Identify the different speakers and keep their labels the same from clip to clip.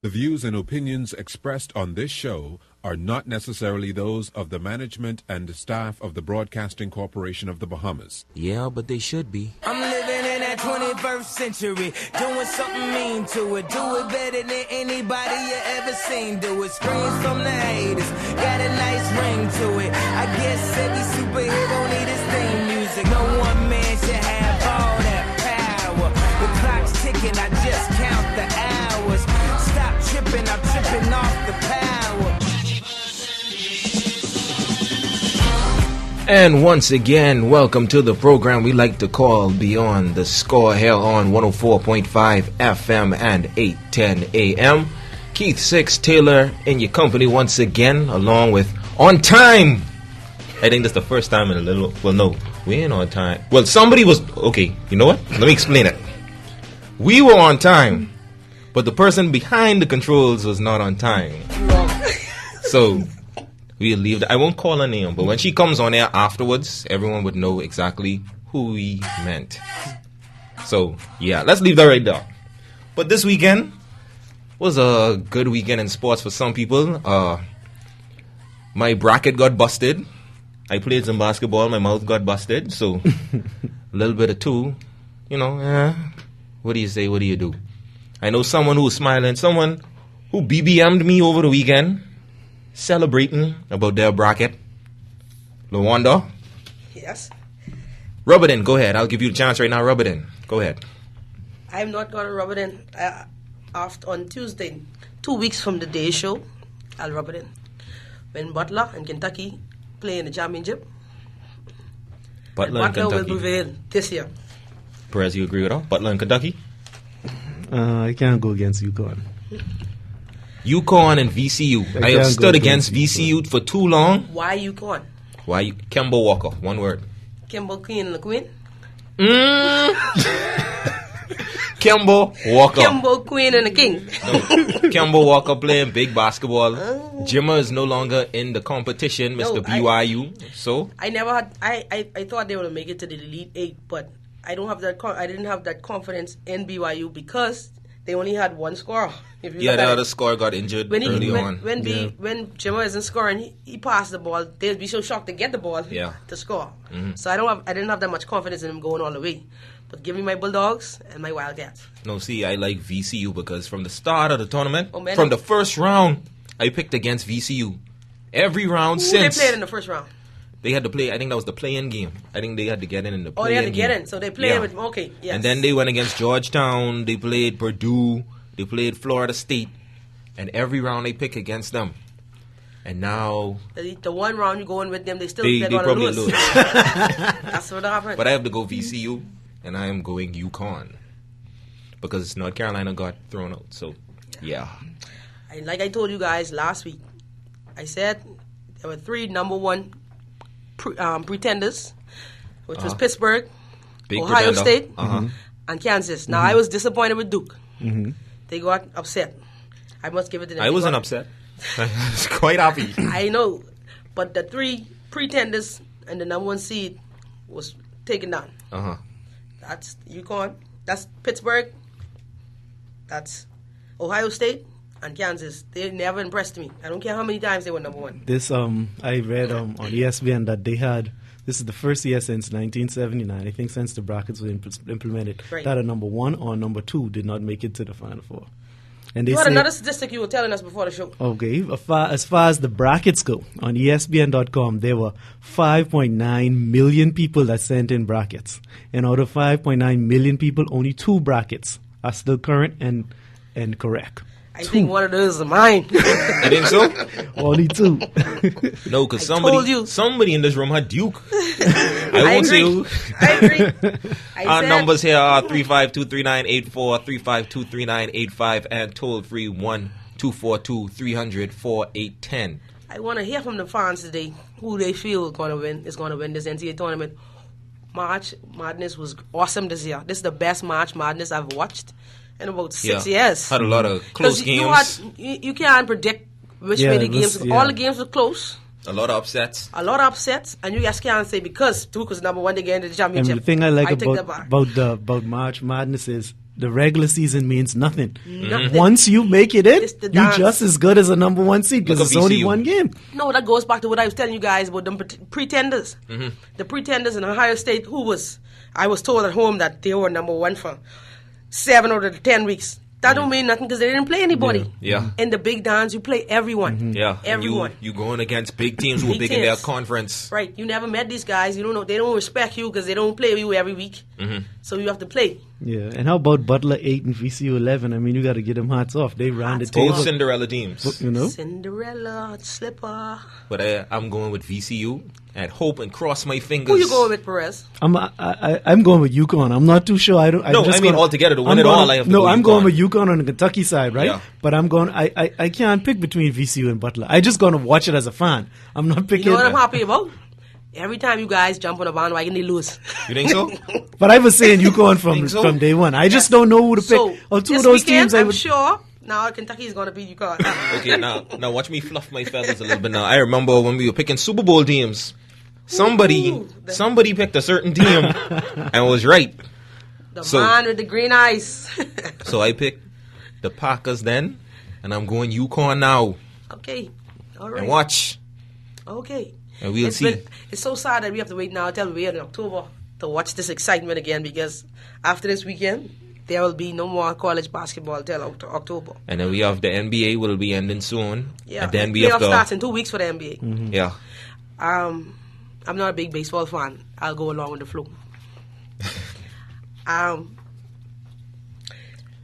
Speaker 1: The views and opinions expressed on this show are not necessarily those of the management and staff of the Broadcasting Corporation of the Bahamas.
Speaker 2: Yeah, but they should be.
Speaker 3: I'm living in that 21st century, doing something mean to it. Do it better than anybody you ever seen do it. Screams from the haters, got a nice ring to it. I guess every superhero need his theme music. No one man should have all that power. The clock's ticking, I just count the hours. Stop tripping, I'm tripping off the power.
Speaker 2: And once again, welcome to the program we like to call Beyond the Score, here on 104.5 FM and 810 AM. Keith Six Taylor in your company once again, along with On Time. I think that's the first time in a little... Well, no, we ain't on time. Well, somebody was... Okay, you know what? Let me explain it. We were on time, but the person behind the controls was not on time. So... we'll leave that. I won't call her name, but when she comes on air afterwards, everyone would know exactly who we meant. So, yeah, let's leave that right there. But this weekend was a good weekend in sports for some people. My bracket got busted. I played some basketball, my mouth got busted. So, a little bit of two. You know, what do you say, what do you do? I know someone who was smiling, someone who BBM'd me over the weekend, celebrating about their bracket. Lawanda?
Speaker 4: Yes.
Speaker 2: Rub it in. Go ahead. I'll give you the chance right now. Rub it in. Go ahead.
Speaker 4: I'm not going to rub it in after on Tuesday. 2 weeks from the day show, I'll rub it in. When Butler and Kentucky play in the championship,
Speaker 2: Butler and
Speaker 4: Butler
Speaker 2: Kentucky
Speaker 4: will prevail this year.
Speaker 2: Perez, you agree with that? Butler and Kentucky?
Speaker 5: I can't go against UConn.
Speaker 2: UConn and VCU. I have stood against VCU for too long.
Speaker 4: Why UConn?
Speaker 2: Why you? Kemba Walker. One word.
Speaker 4: Kemba Queen and the Queen?
Speaker 2: Kemba Walker.
Speaker 4: Kemba Queen and the King.
Speaker 2: No. Kemba Walker playing big basketball. Jimmer is no longer in the competition, Mr. BYU. So
Speaker 4: I never had. I thought they would make it to the Elite Eight, but I don't have that. I didn't have that confidence in BYU because they only had one scorer.
Speaker 2: Yeah, the other scorer got injured early on.
Speaker 4: When Jimmer isn't scoring, he passed the ball. They'd be so shocked to get the ball to score. Mm-hmm. So I didn't have that much confidence in him going all the way. But give me my Bulldogs and my Wildcats.
Speaker 2: No, see, I like VCU because from the start of the tournament, from the first round, I picked against VCU. Every round since.
Speaker 4: They played in the first round?
Speaker 2: They had to play, I think that was the play-in game. I think they had to get in the play-in game.
Speaker 4: Oh, they had to get in. So they played with, okay, yes.
Speaker 2: And then they went against Georgetown. They played Purdue. They played Florida State. And every round they pick against them. And now... The
Speaker 4: one round you go in with them, they
Speaker 2: probably lose.
Speaker 4: That's what happened.
Speaker 2: But I have to go VCU, and I am going UConn. Because North Carolina got thrown out. So, yeah.
Speaker 4: Like I told you guys last week, I said there were 3 number 1 pretenders, which was Pittsburgh,
Speaker 2: Big
Speaker 4: Ohio
Speaker 2: pretender.
Speaker 4: State, and Kansas. Now, I was disappointed with Duke.
Speaker 5: Mm-hmm.
Speaker 4: They got upset. I must give it to them.
Speaker 2: I wasn't upset. I was quite happy.
Speaker 4: I know. But the 3 pretenders and the number 1 seed was taken down. That's UConn. That's Pittsburgh. That's Ohio State and Kansas. They never impressed me. I don't care how many times they were number 1.
Speaker 5: This I read on ESPN that they had. This is the first year since 1979. I think since the brackets were implemented, that a number 1 or number 2 did not make it to the Final Four. And
Speaker 4: you had another statistic you were telling us before the show.
Speaker 5: Okay, as far as the brackets go, on ESPN.com, there were 5.9 million people that sent in brackets. And out of 5.9 million people, only 2 brackets are still current and correct.
Speaker 4: I think one of those is mine.
Speaker 2: You think so?
Speaker 5: Only 2.
Speaker 2: No, because somebody in this room had Duke. I won't say who.
Speaker 4: I agree.
Speaker 2: Our numbers here are 3523984, 3523985, and toll free 1-242-300-4810.
Speaker 4: I want to hear from the fans today who they feel is going to win this NCAA tournament. March Madness was awesome this year. This is the best March Madness I've watched in about 6 years.
Speaker 2: Had a lot of close games.
Speaker 4: You can't predict which way the games. All the games were close.
Speaker 2: A lot of upsets.
Speaker 4: And you just can't say because Duke was number 1, they get into the championship.
Speaker 5: And the thing I like about March Madness is the regular season means nothing.
Speaker 4: Nothing.
Speaker 5: Once you make it in,
Speaker 4: It's the
Speaker 5: you're
Speaker 4: dance.
Speaker 5: just as good as a number one seed because
Speaker 2: Look at
Speaker 5: it's only
Speaker 2: VCU.
Speaker 5: one game.
Speaker 4: No, that goes back to what I was telling you guys about them pretenders. The pretenders in Ohio State, I was told at home that they were number one for 7 out of the 10 weeks. That don't mean nothing because they didn't play anybody.
Speaker 2: Yeah.
Speaker 4: In the big dance, you play everyone.
Speaker 2: Yeah. And
Speaker 4: Everyone.
Speaker 2: you going against big teams who are big in their
Speaker 4: teams.
Speaker 2: conference.
Speaker 4: Right. You never met these guys. You don't know. They don't respect you because they don't play you every week. So you have to play.
Speaker 5: Yeah, and how about Butler 8 and VCU 11? I mean, you got to give them hats off. They ran the
Speaker 4: Hats
Speaker 5: table.
Speaker 2: Both Cinderella teams.
Speaker 5: You know?
Speaker 4: Cinderella, slipper.
Speaker 2: But I'm going with VCU and hope and cross my fingers.
Speaker 4: Who you going with, Perez?
Speaker 5: I'm going with UConn. I'm not too sure.
Speaker 2: Altogether to win it all, I have to go
Speaker 5: I'm
Speaker 2: UConn.
Speaker 5: going with UConn on the Kentucky side, right?
Speaker 2: Yeah.
Speaker 5: But I'm going. I can't pick between VCU and Butler. I just going to watch it as a fan. I'm not
Speaker 4: You
Speaker 5: picking.
Speaker 4: know what I'm happy about? Every time you guys jump on a bandwagon, they lose.
Speaker 2: You think so?
Speaker 5: But I was saying UConn
Speaker 2: Think so?
Speaker 5: from day one. I just don't know who to pick.
Speaker 4: So,
Speaker 5: Or two of
Speaker 4: this
Speaker 5: those
Speaker 4: weekend,
Speaker 5: teams, I
Speaker 4: I'm
Speaker 5: would.
Speaker 4: sure now Kentucky is going to beat UConn.
Speaker 2: Okay, now watch me fluff my feathers a little bit now. I remember when we were picking Super Bowl teams. Somebody picked a certain team and was right.
Speaker 4: The
Speaker 2: So-
Speaker 4: man with the green eyes.
Speaker 2: So I picked the Packers then, and I'm going UConn now.
Speaker 4: Okay. All right.
Speaker 2: And watch.
Speaker 4: Okay.
Speaker 2: And we'll see.
Speaker 4: It's so sad that we have to wait now until we're in October to watch this excitement again because after this weekend, there will be no more college basketball till October.
Speaker 2: And then we have the NBA will be ending soon.
Speaker 4: Yeah.
Speaker 2: And then we
Speaker 4: playoff
Speaker 2: have the
Speaker 4: starts in 2 weeks for the NBA.
Speaker 2: yeah.
Speaker 4: I'm not a big baseball fan. I'll go along with the flow.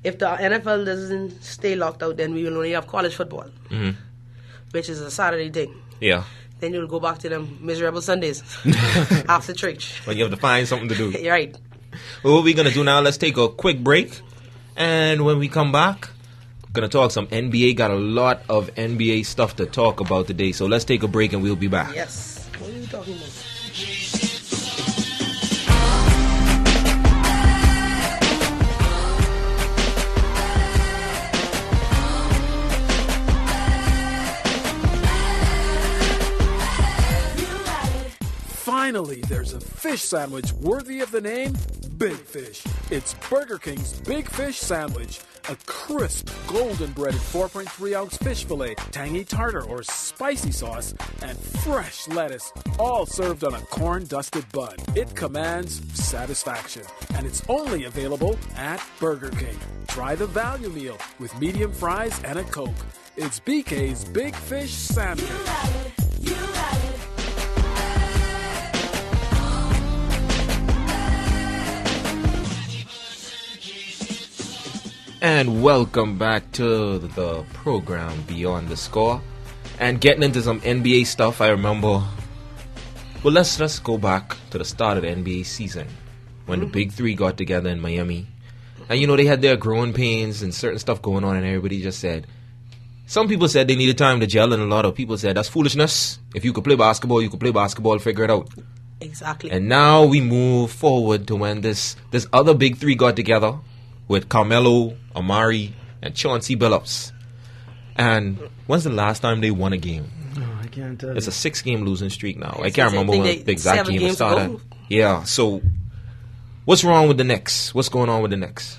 Speaker 4: If the NFL doesn't stay locked out, then we will only have college football, which is a Saturday thing.
Speaker 2: Yeah.
Speaker 4: Then you'll go back to them miserable Sundays after church.
Speaker 2: But you have to find something to do.
Speaker 4: You're right.
Speaker 2: Well, what we're gonna do now? Let's take a quick break, and when we come back, we're gonna talk some NBA. Got a lot of NBA stuff to talk about today, so let's take a break and we'll be back.
Speaker 4: Yes. What are you talking about?
Speaker 6: Finally, there's a fish sandwich worthy of the name Big Fish. It's Burger King's Big Fish Sandwich. A crisp, golden breaded 4.3 ounce fish fillet, tangy tartar or spicy sauce, and fresh lettuce, all served on a corn dusted bun. It commands satisfaction, and it's only available at Burger King. Try the value meal with medium fries and a Coke. It's BK's Big Fish Sandwich.
Speaker 2: And welcome back to the program Beyond the Score. And getting into some NBA stuff, I remember. Well, let's go back to the start of the NBA season when the Big Three got together in Miami. And you know, they had their growing pains and certain stuff going on, and everybody just said, some people said they needed time to gel, and a lot of people said that's foolishness. If you could play basketball, you could play basketball, figure it out.
Speaker 4: Exactly.
Speaker 2: And now we move forward to when this other Big Three got together with Carmelo, Amari, and Chauncey Billups. And when's the last time they won a game?
Speaker 5: No, I can't tell.
Speaker 2: It's a 6-game losing streak now. I
Speaker 4: It's
Speaker 2: can't
Speaker 4: the same
Speaker 2: remember
Speaker 4: thing
Speaker 2: when the exact
Speaker 4: 7
Speaker 2: game
Speaker 4: games
Speaker 2: started.
Speaker 4: ago.
Speaker 2: Yeah, so what's wrong with the Knicks? What's going on with the Knicks?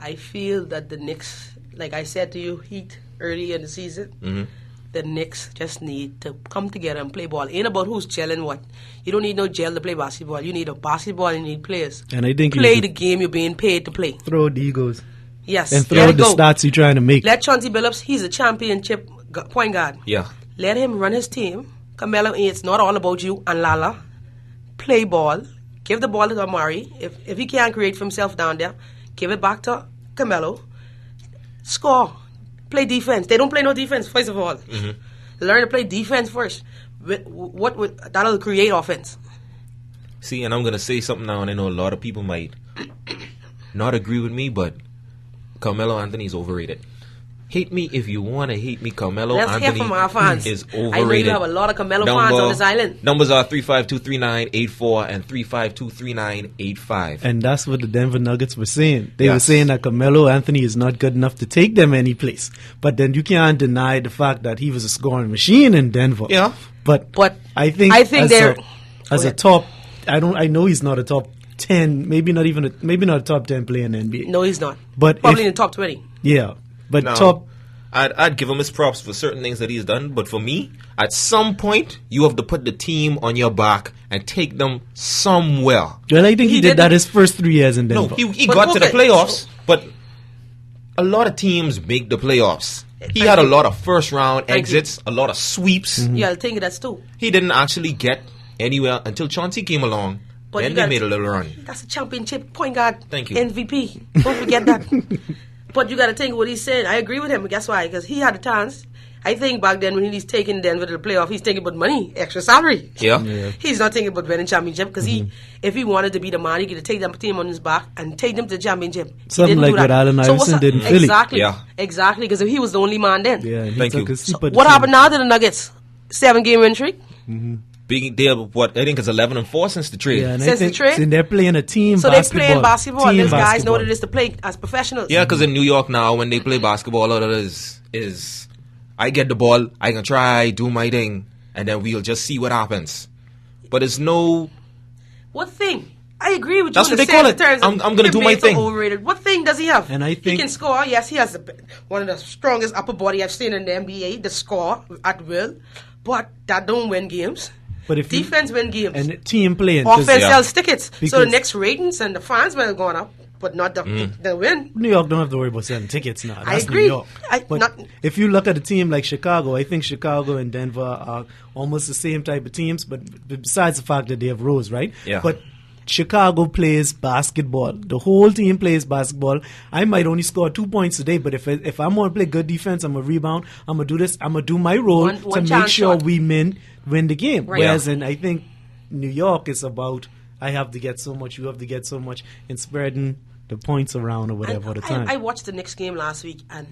Speaker 4: I feel that the Knicks, like I said to you, Heat, early in the season, the Knicks just need to come together and play ball. Ain't about who's gelling what. You don't need no gel to play basketball. You need a basketball and you need players.
Speaker 5: And I think you
Speaker 4: play
Speaker 5: should
Speaker 4: the game you're being paid to play.
Speaker 5: throw the egos
Speaker 4: Yes.
Speaker 5: and
Speaker 4: let
Speaker 5: throw
Speaker 4: it
Speaker 5: the
Speaker 4: go.
Speaker 5: stats you're trying to make.
Speaker 4: Let Chauncey Billups, he's a championship point guard.
Speaker 2: Yeah.
Speaker 4: Let him run his team. Carmelo, it's not all about you and Lala. Play ball. Give the ball to Amari. If he can't create for himself down there, give it back to Carmelo. Score. Play defense. They don't play no defense, first of all. Learn to play defense first. That'll create offense.
Speaker 2: See, and I'm going to say something now, and I know a lot of people might not agree with me, but Carmelo Anthony's overrated. Hate me if you want to hate me. Carmelo
Speaker 4: Let's
Speaker 2: Anthony
Speaker 4: hear from our fans.
Speaker 2: is
Speaker 4: I know
Speaker 2: overrated.
Speaker 4: you have a lot of Carmelo fans on this island.
Speaker 2: Numbers are 3523984 and 3523985.
Speaker 5: And that's what the Denver Nuggets were saying. They were
Speaker 2: Yes.
Speaker 5: saying that Carmelo Anthony is not good enough to take them any place. But then you can't deny the fact that he was a scoring machine in Denver.
Speaker 2: Yeah.
Speaker 5: But
Speaker 4: But
Speaker 5: I think
Speaker 4: they're...
Speaker 5: as
Speaker 4: Go
Speaker 5: a
Speaker 4: ahead.
Speaker 5: top, I know he's not a top 10, maybe not a top 10 player in the NBA.
Speaker 4: No, he's not.
Speaker 5: But
Speaker 4: probably in the top 20.
Speaker 5: Yeah, but
Speaker 2: Now,
Speaker 5: top.
Speaker 2: I'd give him his props for certain things that he's done, but for me, at some point, you have to put the team on your back and take them somewhere.
Speaker 5: Well, I think he did
Speaker 4: did
Speaker 5: that
Speaker 4: the-
Speaker 5: his first 3 years in Denver.
Speaker 2: No, he
Speaker 4: But
Speaker 2: got to the
Speaker 4: okay.
Speaker 2: playoffs, but a lot of teams make the playoffs. He had a lot of first round exits, a lot of sweeps.
Speaker 4: Yeah, I think that's too.
Speaker 2: He didn't actually get anywhere until Chauncey came along.
Speaker 4: But
Speaker 2: Then
Speaker 4: you
Speaker 2: they
Speaker 4: gotta-
Speaker 2: made a little run.
Speaker 4: That's a championship point guard.
Speaker 2: Thank you.
Speaker 4: MVP. Don't forget that. But you got to think what he's saying. I agree with him. Guess why? Because he had a chance. I think back then when he's taking Denver to the playoff, he's thinking about money, extra salary.
Speaker 2: Yeah.
Speaker 4: He's not thinking about winning championship because if he wanted to be the man, he could take that team on his back and take them to the championship. He
Speaker 5: Something
Speaker 4: didn't
Speaker 5: like
Speaker 4: do that.
Speaker 5: what Allen
Speaker 4: So what's
Speaker 5: Iverson
Speaker 4: that-
Speaker 5: did in Philly.
Speaker 4: Exactly.
Speaker 2: Yeah.
Speaker 4: Exactly. Because he was the only man then.
Speaker 5: Yeah, and he
Speaker 2: Thank
Speaker 5: took
Speaker 2: you.
Speaker 5: a seat
Speaker 4: So
Speaker 5: at the
Speaker 4: what
Speaker 5: team.
Speaker 4: happened now to the Nuggets? 7-game win streak.
Speaker 2: Big deal. What I think it's 11-4 since the trade.
Speaker 5: Yeah, and I
Speaker 4: Since the
Speaker 5: think
Speaker 4: trade?
Speaker 5: they're playing a team
Speaker 4: So
Speaker 5: basketball.
Speaker 4: they're playing basketball.
Speaker 5: Team
Speaker 4: These guys know
Speaker 5: basketball.
Speaker 4: what it is to play as professionals.
Speaker 2: Yeah, because in New York now, when they play basketball, all of it is I get the ball, I can try, do my thing, and then we'll just see what happens. But it's no.
Speaker 4: What thing? I agree with you.
Speaker 2: That's
Speaker 4: in
Speaker 2: what
Speaker 4: the
Speaker 2: they call
Speaker 4: sense
Speaker 2: it.
Speaker 4: in terms of
Speaker 2: I'm gonna
Speaker 4: him
Speaker 2: do my
Speaker 4: being so
Speaker 2: thing.
Speaker 4: Overrated. What thing does he have?
Speaker 5: And I
Speaker 4: he
Speaker 5: think-
Speaker 4: can score. Yes, he has one of the strongest upper body I've seen in the NBA. The score at will, but that don't win games.
Speaker 5: But if you-
Speaker 4: Defense win games.
Speaker 5: And team playing. 'cause
Speaker 4: Offense
Speaker 2: Yeah.
Speaker 4: sells tickets. So the
Speaker 5: Because-
Speaker 4: next ratings and the fans will have gone up, but not the win.
Speaker 5: New York don't have to worry about selling tickets now.
Speaker 4: I
Speaker 5: That's
Speaker 4: agree.
Speaker 5: New York.
Speaker 4: I-
Speaker 5: But
Speaker 4: not-
Speaker 5: if you look at a team like Chicago, I think Chicago and Denver are almost the same type of teams, but besides the fact that they have Rose, right?
Speaker 2: Yeah.
Speaker 5: But Chicago plays basketball. The whole team plays basketball. I might only score 2 points today, but if I'm going to play good defense, I'm going to rebound, I'm going to do this, I'm going to do my role
Speaker 4: One
Speaker 5: to make
Speaker 4: chance
Speaker 5: sure
Speaker 4: shot.
Speaker 5: we win the game.
Speaker 4: Right.
Speaker 5: Whereas I think New York is about, I have to get so much, you have to get so much, and spreading the points around or whatever at the time.
Speaker 4: I watched the Knicks game last week, and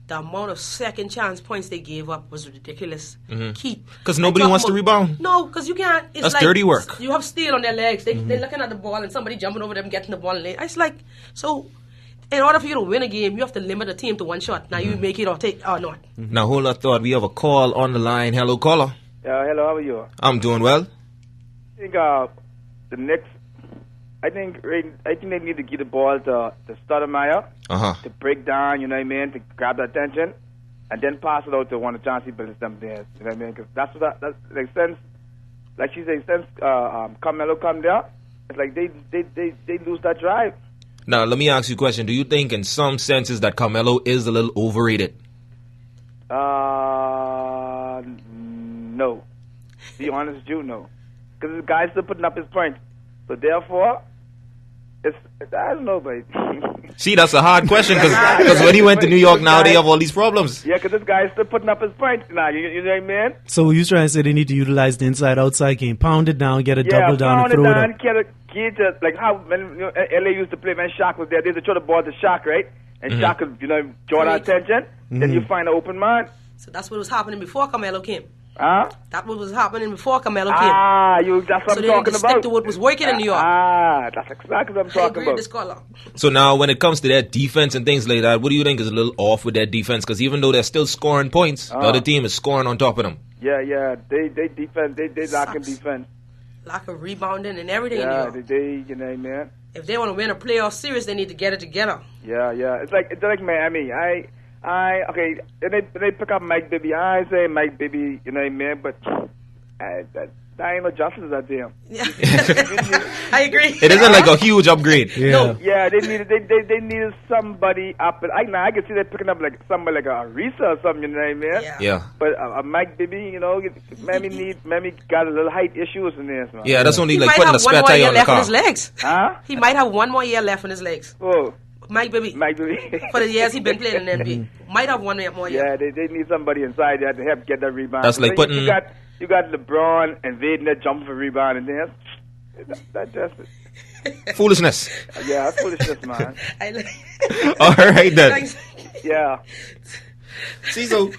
Speaker 4: the amount of second chance points they gave up was ridiculous. Keep
Speaker 2: 'Cause nobody wants to rebound.
Speaker 4: No, because you can't. It's
Speaker 2: That's
Speaker 4: like
Speaker 2: dirty work.
Speaker 4: You have steel on their legs. They're looking at the ball, and somebody jumping over them, getting the ball. And it's like so. In order for you to win a game, you have to limit the team to one shot. Now you make it or take or not.
Speaker 2: Now hold on, thought we have a call on the line. Hello, caller.
Speaker 7: Hello, how are you?
Speaker 2: I'm doing well.
Speaker 7: I think the Knicks. I think they need to give the ball to Stoudemire to break down. You know what I mean? To grab the attention, and then pass it out to one of Chauncey Billups them there. You know what I mean? Because that's like since, like she said, since Carmelo come there, it's like they lose that drive.
Speaker 2: Now let me ask you a question. Do you think, in some senses, that Carmelo is a little overrated?
Speaker 7: No. Be honest with you, no. Because the guy's still putting up his points. So therefore, I don't know, but
Speaker 2: See, that's a hard question because when he went to New York, now they have all these problems.
Speaker 7: yeah, because this guy's still putting up his points now. You know what I mean?
Speaker 5: So you trying to say they need to utilize the inside-outside game, pound it down, get a double down, and
Speaker 7: pound
Speaker 5: throw
Speaker 7: it
Speaker 5: it
Speaker 7: down,
Speaker 5: up.
Speaker 7: get it, like how when LA used to play when Shaq was there. They used to throw the ball to Shaq, right? And Shaq could, draw the attention. Then you find an open man.
Speaker 4: So that's what was happening before Carmelo came.
Speaker 7: Huh?
Speaker 4: That was happening before Carmelo came.
Speaker 7: That's what
Speaker 4: So
Speaker 7: I'm
Speaker 4: they need
Speaker 7: talking
Speaker 4: to
Speaker 7: about.
Speaker 4: stick to what was working in New York.
Speaker 7: That's exactly what I'm
Speaker 4: I
Speaker 7: talking
Speaker 4: agree
Speaker 7: about.
Speaker 4: with this caller.
Speaker 2: So now, when it comes to their defense and things like that, what do you think is a little off with their defense? Because even though they're still scoring points, the other team is scoring on top of them.
Speaker 7: Yeah, they defense, they lacking
Speaker 4: Sucks.
Speaker 7: defense.
Speaker 4: Lack of rebounding and everything in New
Speaker 7: Yeah,
Speaker 4: York.
Speaker 7: they you know what I mean?
Speaker 4: If they want to win a playoff series, they need to get it together.
Speaker 7: Yeah. It's like Miami. Okay. They pick up Mike Bibby. I say Mike Bibby. You know what I mean? But that ain't no justice out there.
Speaker 4: Yeah. I agree.
Speaker 2: It isn't like a huge upgrade.
Speaker 5: Yeah.
Speaker 4: No.
Speaker 7: Yeah, they needed somebody up. I can see they're picking up like somebody like a Risa or something. You know what I mean?
Speaker 2: Yeah.
Speaker 7: But Mike Bibby, Miami got a little height issues in this, man.
Speaker 2: Yeah, that's only
Speaker 4: He
Speaker 2: like
Speaker 4: might
Speaker 2: putting a
Speaker 4: have one
Speaker 2: spare
Speaker 4: more
Speaker 2: tire
Speaker 4: year
Speaker 2: on the
Speaker 4: left in
Speaker 2: car.
Speaker 4: his legs.
Speaker 7: Huh?
Speaker 4: He might have one more year left in his legs.
Speaker 7: Oh,
Speaker 4: Mike Bibby.
Speaker 7: Mike Bibby.
Speaker 4: For the years he's been playing in the NBA. Might have one more year.
Speaker 7: Yeah, they need somebody inside there to help get that rebound.
Speaker 2: That's like
Speaker 7: So
Speaker 2: putting-
Speaker 7: You got LeBron and Vaden that jumping for rebound, and then that's just
Speaker 2: Foolishness.
Speaker 7: that's foolishness, man.
Speaker 4: I like
Speaker 2: All right then.
Speaker 7: Yeah.
Speaker 2: See, so